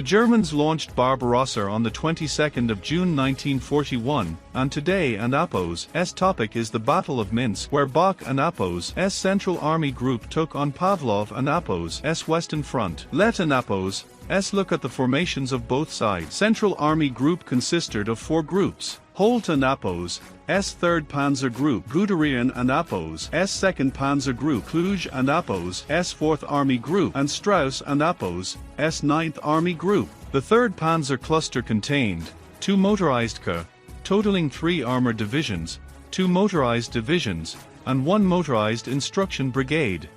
Germans launched Barbarossa on the 22nd of June 1941, and today and Apos' topic is the Battle of Minsk, where Bach and Apos' Central Army Group took on Pavlov and Apos' Western Front. Let and Apos' look at the formations of both sides. Central Army Group consisted of 4 groups: Holt and Apos' 3rd Panzer Group, Guderian and Apos' 2nd Panzer Group, Cluj and Apos' 4th Army Group, and Strauss and Apos' 9th Army Group. The 3rd Panzer Cluster contained 2 motorized K, totaling 3 armored divisions, 2 motorized divisions, and 1 motorized instruction brigade.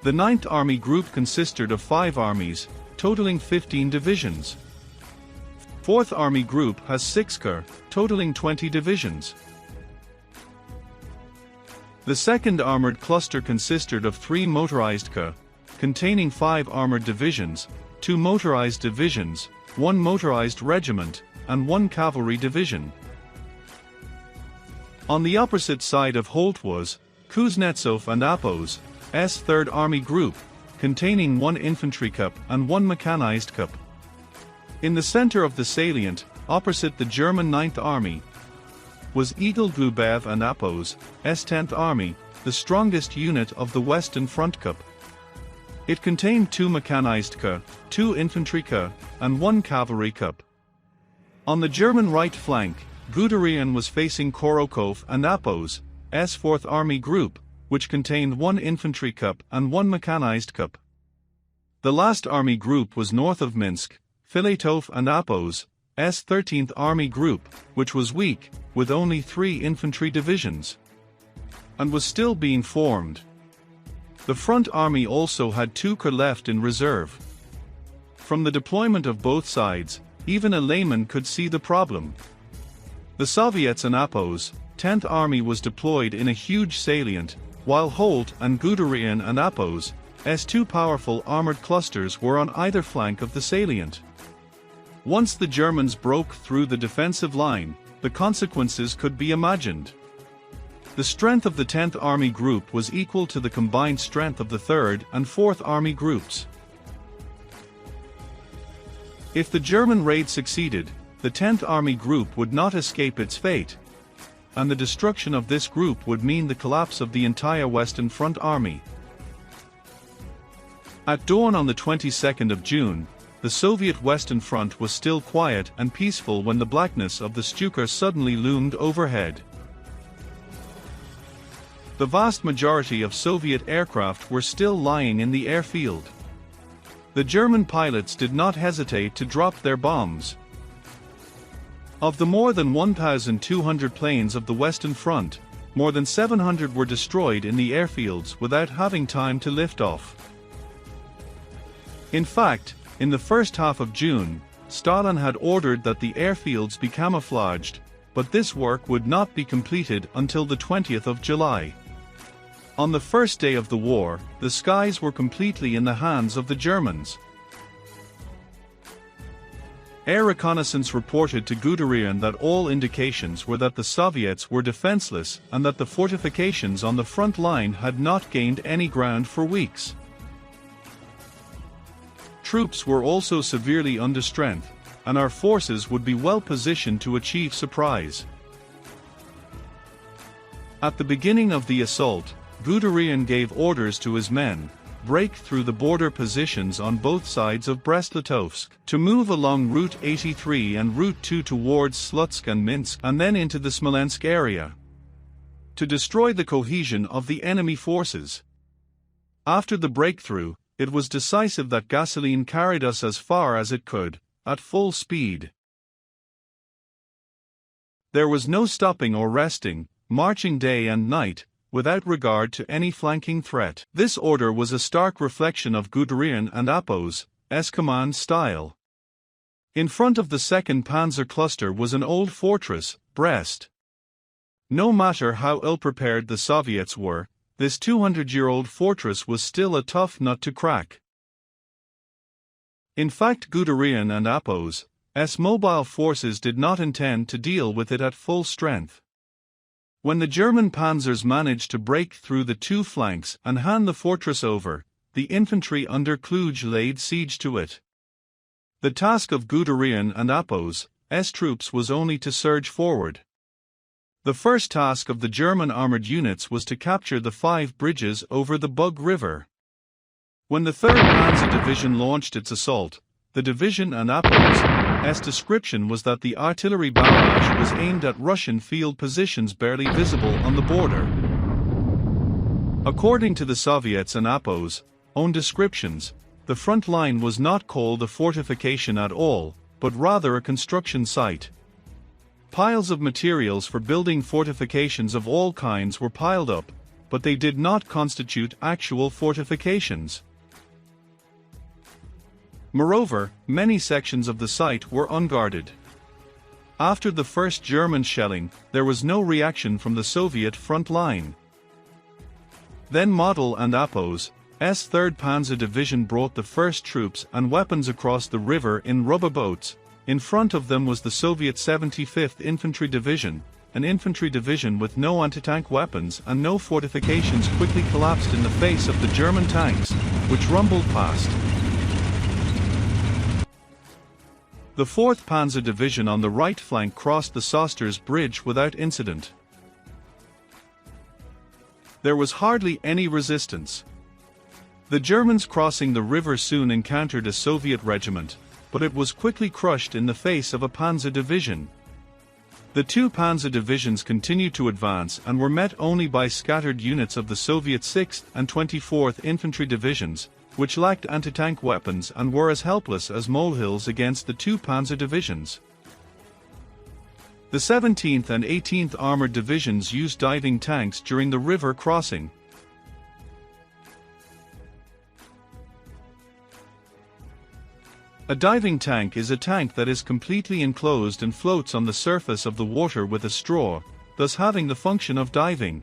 The 9th Army Group consisted of 5 armies, totaling 15 divisions. 4th Army Group has 6 K, totaling 20 divisions. The 2nd Armored Cluster consisted of 3 motorized K, containing 5 armored divisions, 2 motorized divisions, 1 motorized regiment, and 1 cavalry division. On the opposite side of Holt was Kuznetsov and Apos' 3rd Army Group, containing 1 infantry K and 1 mechanized K. In the center of the salient, opposite the German 9th Army, was Igor Glubev and Apos' 10th Army, the strongest unit of the Western Front K. It contained 2 mechanized K, 2 infantry K, and 1 cavalry K. On the German right flank, Guderian was facing Korotkov and Apos' 4th Army Group, which contained 1 infantry K and 1 mechanized K. The last army group was north of Minsk, Filatov and Apos' 13th Army Group, which was weak, with only 3 infantry divisions, and was still being formed. The front army also had 2 K left in reserve. From the deployment of both sides, even a layman could see the problem. The Soviets and Apos' 10th Army was deployed in a huge salient, while Holt and Guderian and Apos' 2 powerful armored clusters were on either flank of the salient. Once the Germans broke through the defensive line, the consequences could be imagined. The strength of the 10th Army Group was equal to the combined strength of the 3rd and 4th Army Groups. If the German raid succeeded, the 10th Army Group would not escape its fate, and the destruction of this group would mean the collapse of the entire Western Front Army. At dawn on the 22nd of June, the Soviet Western Front was still quiet and peaceful when the blackness of the Stuka suddenly loomed overhead. The vast majority of Soviet aircraft were still lying in the airfield. The German pilots did not hesitate to drop their bombs. Of the more than 1,200 planes of the Western Front, more than 700 were destroyed in the airfields without having time to lift off. In fact, in the first half of June, Stalin had ordered that the airfields be camouflaged, but this work would not be completed until the 20th of July. On the first day of the war, the skies were completely in the hands of the Germans. Air reconnaissance reported to Guderian that all indications were that the Soviets were defenseless and that the fortifications on the front line had not gained any ground for weeks. Troops were also severely under strength, and our forces would be well positioned to achieve surprise. At the beginning of the assault, Guderian gave orders to his men, break through the border positions on both sides of Brest-Litovsk, to move along Route 83 and Route 2 towards Slutsk and Minsk, and then into the Smolensk area, to destroy the cohesion of the enemy forces. After the breakthrough, it was decisive that gasoline carried us as far as it could, at full speed. There was no stopping or resting, marching day and night, without regard to any flanking threat. This order was a stark reflection of Guderian and Apos' command style. In front of the 2nd Panzer Cluster was an old fortress, Brest. No matter how ill-prepared the Soviets were, this 200-year-old fortress was still a tough nut to crack. In fact, Guderian and Apos' mobile forces did not intend to deal with it at full strength. When the German panzers managed to break through the 2 flanks and hand the fortress over, the infantry under Kluge laid siege to it. The task of Guderian and Appos' troops was only to surge forward. The first task of the German armored units was to capture the 5 bridges over the Bug River. When the 3rd Panzer Division launched its assault, the division and Appos' description was that the artillery barrage was aimed at Russian field positions barely visible on the border. According to the Soviets and Appos' own descriptions, the front line was not called a fortification at all, but rather a construction site. Piles of materials for building fortifications of all kinds were piled up, but they did not constitute actual fortifications. Moreover, many sections of the site were unguarded. After the first German shelling, there was no reaction from the Soviet front line. Then Model and Appos' 3rd Panzer Division brought the first troops and weapons across the river in rubber boats. In front of them was the Soviet 75th Infantry Division, an infantry division with no anti-tank weapons and no fortifications, quickly collapsed in the face of the German tanks, which rumbled past. The 4th Panzer Division on the right flank crossed the Sosters Bridge without incident. There was hardly any resistance. The Germans crossing the river soon encountered a Soviet regiment, but it was quickly crushed in the face of a Panzer Division. The 2 Panzer Divisions continued to advance and were met only by scattered units of the Soviet 6th and 24th Infantry Divisions, which lacked anti-tank weapons and were as helpless as molehills against the 2 Panzer Divisions. The 17th and 18th Armored Divisions used diving tanks during the river crossing. A diving tank is a tank that is completely enclosed and floats on the surface of the water with a straw, thus having the function of diving.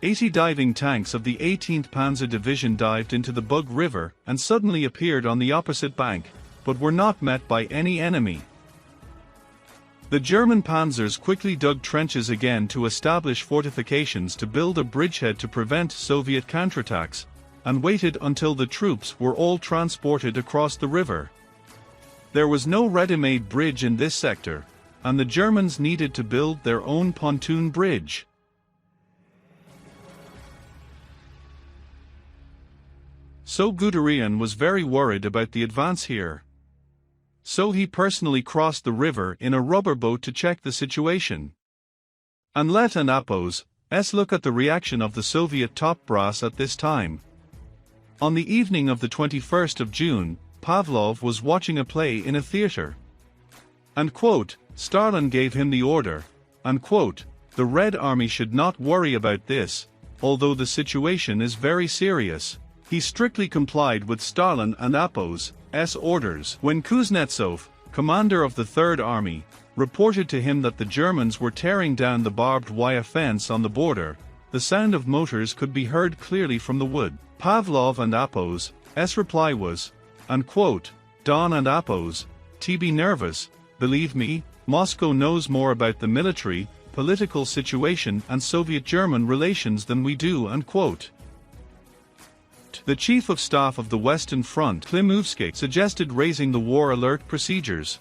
80 diving tanks of the 18th Panzer Division dived into the Bug River and suddenly appeared on the opposite bank, but were not met by any enemy. The German panzers quickly dug trenches again to establish fortifications to build a bridgehead to prevent Soviet counterattacks, and waited until the troops were all transported across the river. There was no ready-made bridge in this sector, and the Germans needed to build their own pontoon bridge. So Guderian was very worried about the advance here. So he personally crossed the river in a rubber boat to check the situation. And let Appos' look at the reaction of the Soviet top brass at this time. On the evening of the 21st of June, Pavlov was watching a play in a theater. And quote, Stalin gave him the order, unquote, the Red Army should not worry about this, although the situation is very serious. He strictly complied with Stalin and Appos' orders. When Kuznetsov, commander of the Third Army, reported to him that the Germans were tearing down the barbed wire fence on the border, the sound of motors could be heard clearly from the wood. Pavlov and Appos' reply was, unquote, Don and Appos, be nervous, believe me, Moscow knows more about the military, political situation and Soviet-German relations than we do, unquote. The Chief of Staff of the Western Front, Klimovsky, suggested raising the war alert procedures.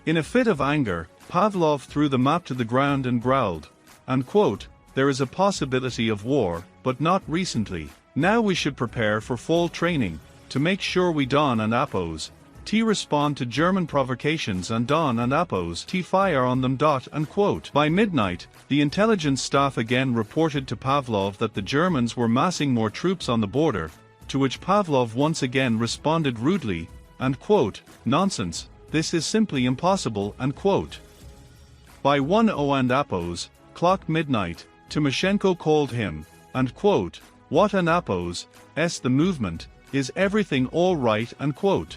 In a fit of anger, Pavlov threw the map to the ground and growled, unquote, there is a possibility of war, but not recently. Now we should prepare for fall training, to make sure we Don and Appos' respond to German provocations and Don and Appos' fire on them. Unquote. By midnight, the intelligence staff again reported to Pavlov that the Germans were massing more troops on the border, to which Pavlov once again responded rudely, unquote, nonsense, this is simply impossible, unquote. By 1:00 and Appos' clock midnight, Timoshenko called him, unquote, what an Appos' the movement, is everything all right, unquote.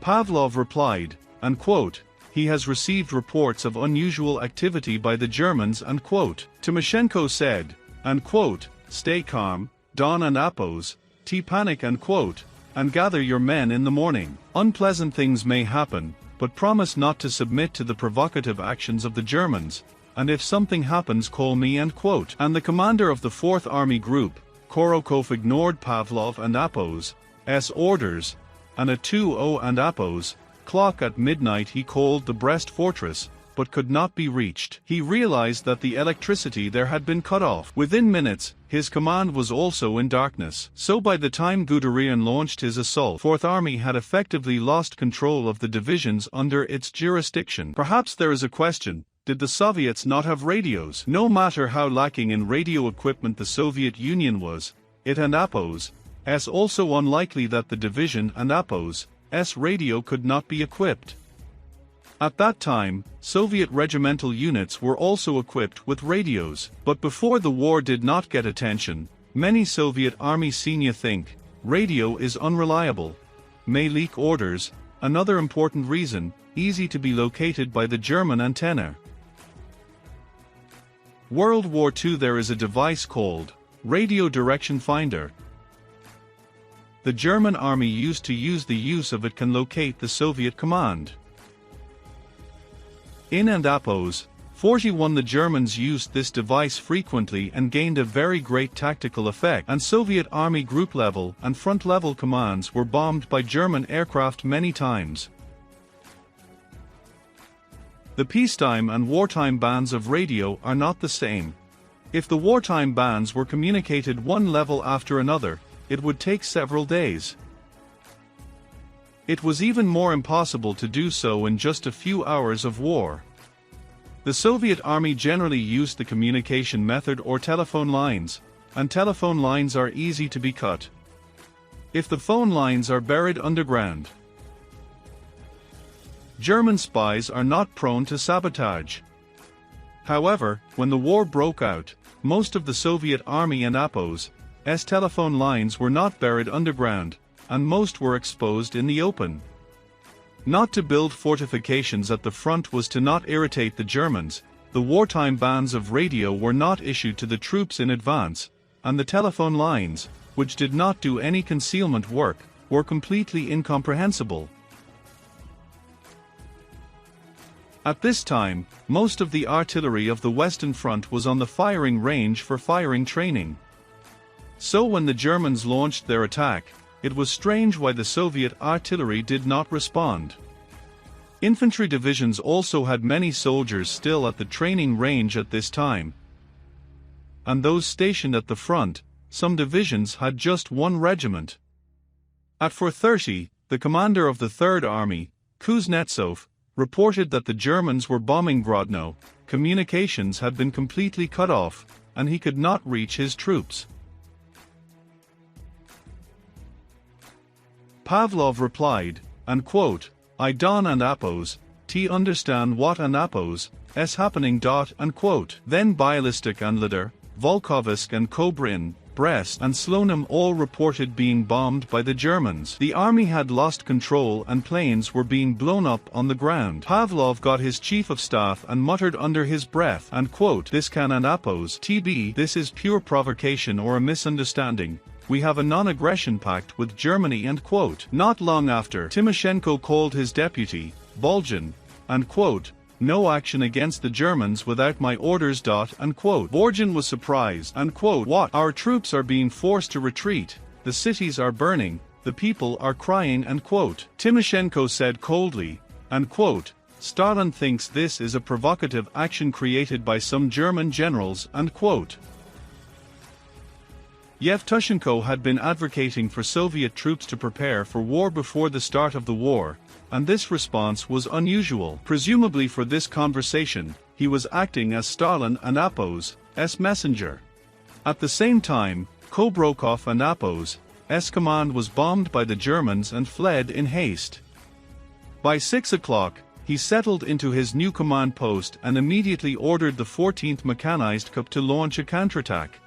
Pavlov replied, unquote, he has received reports of unusual activity by the Germans, unquote. Timoshenko said, unquote, stay calm, Don and Appos, panic, unquote, and gather your men in the morning. Unpleasant things may happen, but promise not to submit to the provocative actions of the Germans, and if something happens call me, unquote. And the commander of the 4th Army Group, Korokov, ignored Pavlov and Appos' orders, and a 2:00 clock at midnight he called the Brest fortress, but could not be reached. He realized that the electricity there had been cut off. Within minutes, his command was also in darkness. So by the time Guderian launched his assault, Fourth Army had effectively lost control of the divisions under its jurisdiction. Perhaps there is a question: did the Soviets not have radios? No matter how lacking in radio equipment the Soviet Union was, it and APO's also unlikely that the division and APO's radio could not be equipped. At that time, Soviet regimental units were also equipped with radios. But before the war did not get attention, many Soviet Army senior think, radio is unreliable, may leak orders, another important reason, easy to be located by the German antenna. World War II. There is a device called radio direction finder. The German army used to use it can locate the Soviet command. In and APO's 41 the Germans used this device frequently and gained a very great tactical effect, and Soviet army group level and front level commands were bombed by German aircraft many times. The peacetime and wartime bands of radio are not the same. If the wartime bands were communicated one level after another, it would take several days. It was even more impossible to do so in just a few hours of war. The Soviet army generally used the communication method or telephone lines, and telephone lines are easy to be cut if the phone lines are buried underground. German spies are not prone to sabotage. However, when the war broke out, most of the Soviet army and APO's telephone lines were not buried underground, and most were exposed in the open. Not to build fortifications at the front was to not irritate the Germans. The wartime bands of radio were not issued to the troops in advance, and the telephone lines, which did not do any concealment work, were completely incomprehensible. At this time, most of the artillery of the Western Front was on the firing range for firing training. So when the Germans launched their attack, it was strange why the Soviet artillery did not respond. Infantry divisions also had many soldiers still at the training range at this time, and those stationed at the front, some divisions had just one regiment. At 4:30, the commander of the Third Army, Kuznetsov, reported that the Germans were bombing Grodno, communications had been completely cut off, and he could not reach his troops. Pavlov replied, and quote, I don't and APO's, understand what and APO's, happening. And quote. Then Bialystok and Lider, Volkovsk and Kobrin, Brest and Slonim all reported being bombed by the Germans. The army had lost control and planes were being blown up on the ground. Pavlov got his chief of staff and muttered under his breath, and quote, this can and APO's, this is pure provocation or a misunderstanding. We have a non-aggression pact with Germany, end quote. Not long after, Timoshenko called his deputy, Volgin, and quote, no action against the Germans without my orders. And quote. Volgin was surprised, and quote, what? Our troops are being forced to retreat, the cities are burning, the people are crying, end quote. Timoshenko said coldly, and quote, Stalin thinks this is a provocative action created by some German generals, end quote. Yevtushenko had been advocating for Soviet troops to prepare for war before the start of the war, and this response was unusual. Presumably for this conversation, he was acting as Stalin and APO's messenger. At the same time, Kobrokov and APO's command was bombed by the Germans and fled in haste. By 6 o'clock, he settled into his new command post and immediately ordered the 14th Mechanized Corps to launch a counterattack.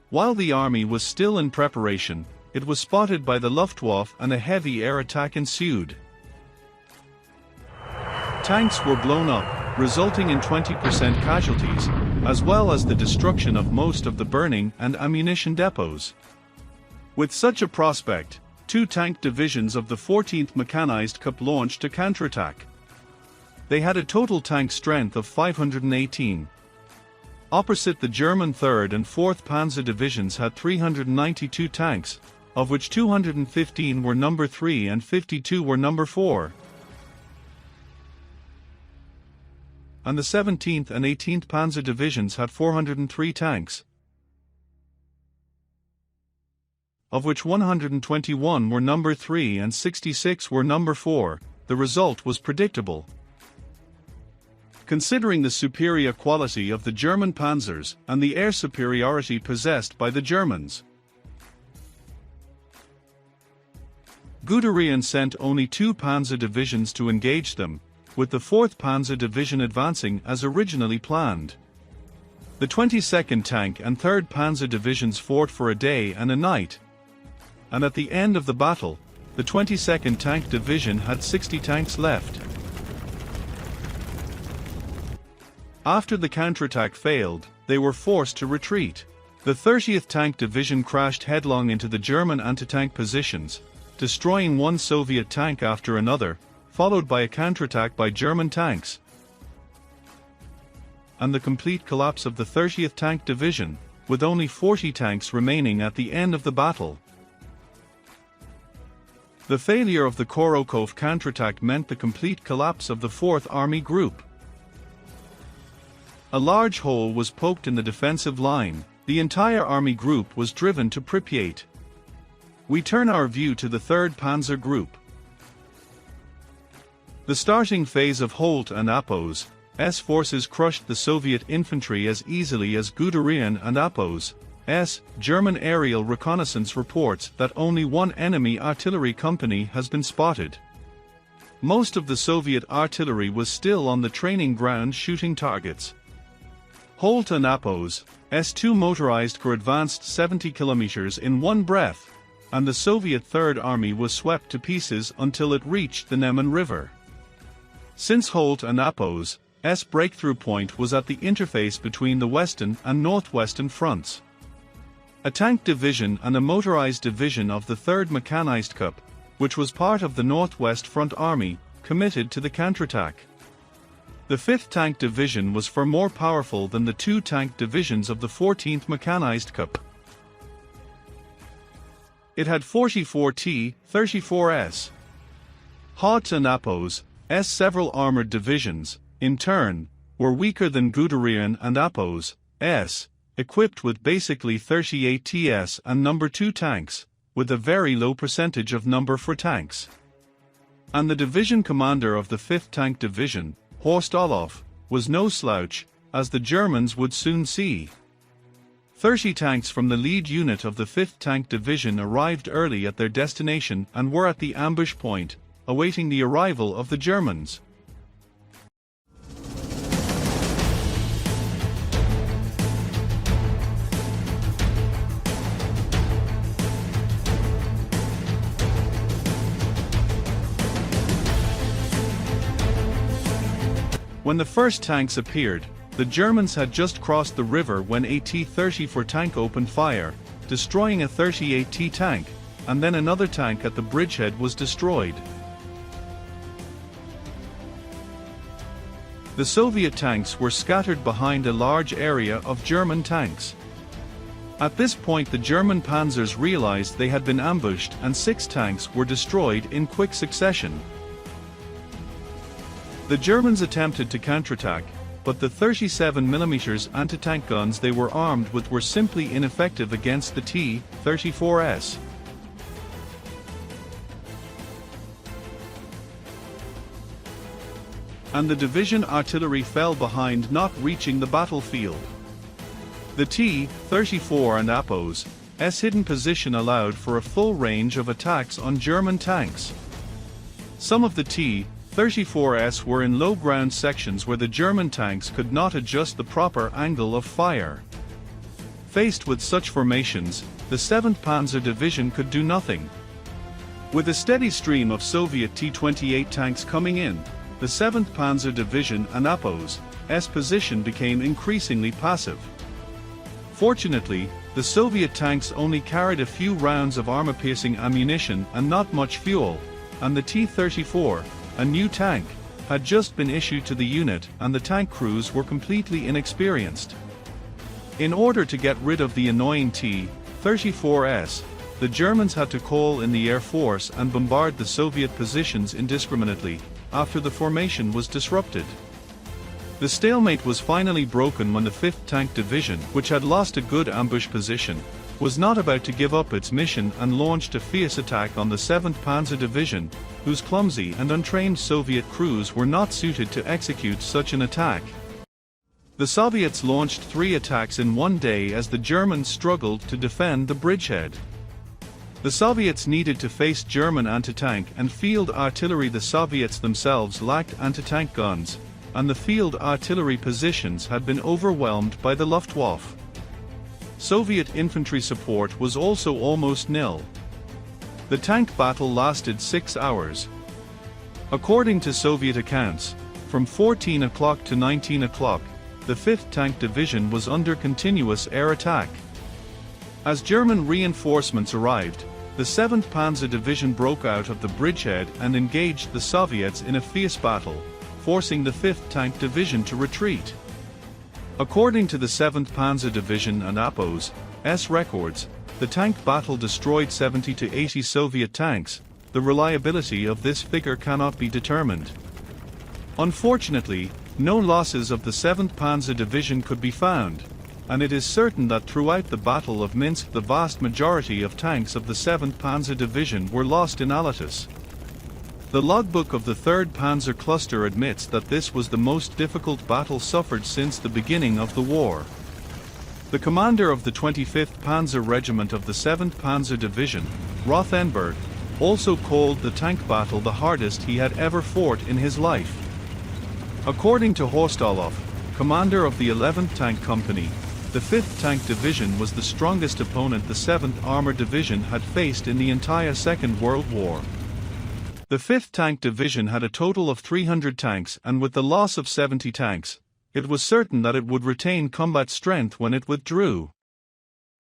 While the army was still in preparation, it was spotted by the Luftwaffe and a heavy air attack ensued. Tanks were blown up, resulting in 20% casualties, as well as the destruction of most of the burning and ammunition depots. With such a prospect, 2 tank divisions of the 14th Mechanized Corps launched a counterattack. They had a total tank strength of 518. Opposite the German 3rd and 4th Panzer Divisions had 392 tanks, of which 215 were number 3 and 52 were number 4. And the 17th and 18th Panzer Divisions had 403 tanks, of which 121 were number 3 and 66 were number 4. The result was predictable. Considering the superior quality of the German panzers and the air superiority possessed by the Germans, Guderian sent only 2 panzer divisions to engage them, with the 4th Panzer Division advancing as originally planned. The 22nd Tank and 3rd Panzer Divisions fought for a day and a night, and at the end of the battle, the 22nd Tank Division had 60 tanks left. After the counterattack failed, they were forced to retreat. The 30th Tank Division crashed headlong into the German anti-tank positions, destroying one Soviet tank after another, followed by a counterattack by German tanks, and the complete collapse of the 30th Tank Division, with only 40 tanks remaining at the end of the battle. The failure of the Korotkov counterattack meant the complete collapse of the 4th Army Group. A large hole was poked in the defensive line. The entire Army Group was driven to Pripyat. We turn our view to the 3rd Panzer Group. The starting phase of Holt and Apo's forces crushed the Soviet infantry as easily as Guderian and Apo's German aerial reconnaissance reports that only one enemy artillery company has been spotted. Most of the Soviet artillery was still on the training ground shooting targets. Holt and Apo's S-2 motorized corps advanced 70 kilometers in one breath, and the Soviet Third Army was swept to pieces until it reached the Neman River. Since Holt and Apo's breakthrough point was at the interface between the western and northwestern fronts, a tank division and a motorized division of the 3rd Mechanized Corps, which was part of the Northwest Front Army, committed to the counterattack. The 5th Tank Division was far more powerful than the 2 tank divisions of the 14th Mechanized Corps. It had 44 T-34s. Holt and Apo's several armored divisions, in turn, were weaker than Guderian and Apo's equipped with basically 38 TS and number 2 tanks, with a very low percentage of number 4 tanks. And the division commander of the 5th Tank Division, Horst Olof, was no slouch, as the Germans would soon see. 30 tanks from the lead unit of the 5th Tank Division arrived early at their destination and were at the ambush point, awaiting the arrival of the Germans. When the first tanks appeared, the Germans had just crossed the river when a T-34 tank opened fire, destroying a 38T tank, and then another tank at the bridgehead was destroyed. The Soviet tanks were scattered behind a large area of German tanks. At this point the German panzers realized they had been ambushed and 6 tanks were destroyed in quick succession. The Germans attempted to counterattack, but the 37mm anti-tank guns they were armed with were simply ineffective against the T-34s. And the division artillery fell behind, not reaching the battlefield. The T-34 and Apo's hidden position allowed for a full range of attacks on German tanks. Some of the T-34s were in low ground sections where the German tanks could not adjust the proper angle of fire. Faced with such formations, the 7th Panzer Division could do nothing. With a steady stream of Soviet T-28 tanks coming in, the 7th Panzer Division and Apo's position became increasingly passive. Fortunately, the Soviet tanks only carried a few rounds of armor-piercing ammunition and not much fuel, and the T-34, a new tank, had just been issued to the unit and the tank crews were completely inexperienced. In order to get rid of the annoying T-34s, the Germans had to call in the Air Force and bombard the Soviet positions indiscriminately, after the formation was disrupted. The stalemate was finally broken when the 5th Tank Division, which had lost a good ambush position, was not about to give up its mission and launched a fierce attack on the 7th Panzer Division, whose clumsy and untrained Soviet crews were not suited to execute such an attack. The Soviets launched 3 attacks in one day as the Germans struggled to defend the bridgehead. The Soviets needed to face German anti-tank and field artillery. The Soviets themselves lacked anti-tank guns, and the field artillery positions had been overwhelmed by the Luftwaffe. Soviet infantry support was also almost nil. The tank battle lasted 6 hours. According to Soviet accounts, from 14 o'clock to 19 o'clock, the 5th Tank Division was under continuous air attack. As German reinforcements arrived, the 7th Panzer Division broke out of the bridgehead and engaged the Soviets in a fierce battle, forcing the 5th Tank Division to retreat. According to the 7th Panzer Division and APO's records, the tank battle destroyed 70 to 80 Soviet tanks. The reliability of this figure cannot be determined. Unfortunately, no losses of the 7th Panzer Division could be found, and it is certain that throughout the Battle of Minsk the vast majority of tanks of the 7th Panzer Division were lost in Alsace. The logbook of the 3rd Panzer Cluster admits that this was the most difficult battle suffered since the beginning of the war. The commander of the 25th Panzer Regiment of the 7th Panzer Division, Rothenberg, also called the tank battle the hardest he had ever fought in his life. According to Horst Olof, commander of the 11th Tank Company, the 5th Tank Division was the strongest opponent the 7th Armored Division had faced in the entire Second World War. The 5th Tank Division had a total of 300 tanks, and with the loss of 70 tanks, it was certain that it would retain combat strength when it withdrew.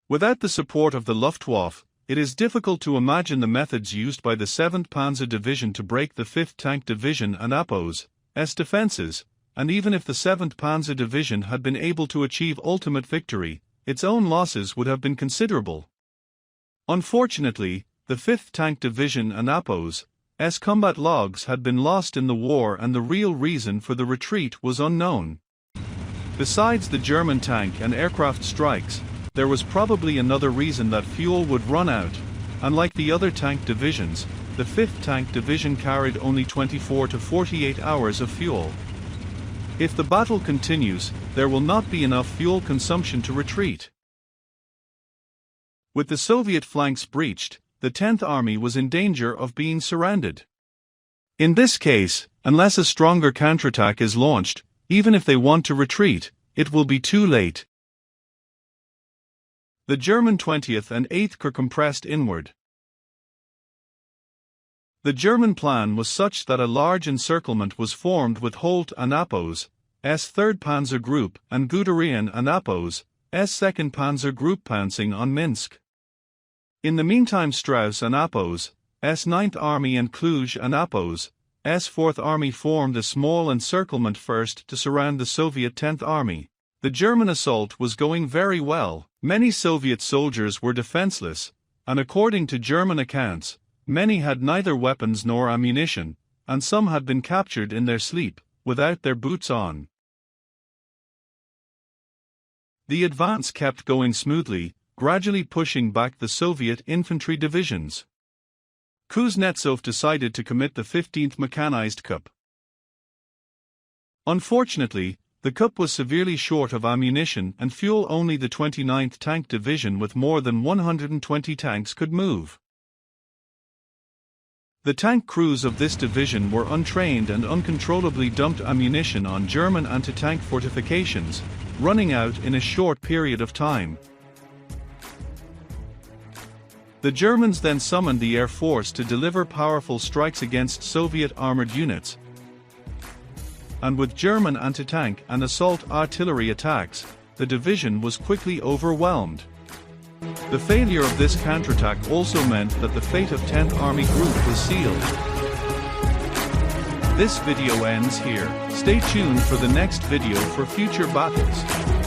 Without the support of the Luftwaffe, it is difficult to imagine the methods used by the 7th Panzer Division to break the 5th Tank Division and APO's defenses, and even if the 7th Panzer Division had been able to achieve ultimate victory, its own losses would have been considerable. Unfortunately, the 5th Tank Division and APO's combat logs had been lost in the war, and the real reason for the retreat was unknown. Besides the German tank and aircraft strikes, there was probably another reason: that fuel would run out. Unlike the other tank divisions, the 5th Tank Division carried only 24 to 48 hours of fuel. If the battle continues, there will not be enough fuel consumption to retreat. With the Soviet flanks breached, the 10th Army was in danger of being surrounded. In this case, unless a stronger counterattack is launched, even if they want to retreat, it will be too late. The German 20th and 8th Corps compressed inward. The German plan was such that a large encirclement was formed with Holt and APO's 3rd Panzer Group and Guderian and APO's 2nd Panzer Group pouncing on Minsk. In the meantime, Strauss and APO's 9th Army and Cluj and APO's 4th Army formed a small encirclement first to surround the Soviet 10th Army. The German assault was going very well. Many Soviet soldiers were defenseless, and according to German accounts, many had neither weapons nor ammunition, and some had been captured in their sleep, without their boots on. The advance kept going smoothly, gradually pushing back the Soviet infantry divisions. Kuznetsov decided to commit the 15th Mechanized Corps. Unfortunately, the Corps was severely short of ammunition and fuel. Only the 29th Tank Division with more than 120 tanks could move. The tank crews of this division were untrained and uncontrollably dumped ammunition on German anti-tank fortifications, running out in a short period of time. The Germans then summoned the Air Force to deliver powerful strikes against Soviet armored units, and with German anti-tank and assault artillery attacks, the division was quickly overwhelmed. The failure of this counterattack also meant that the fate of 10th Army Group was sealed. This video ends here. Stay tuned for the next video for future battles.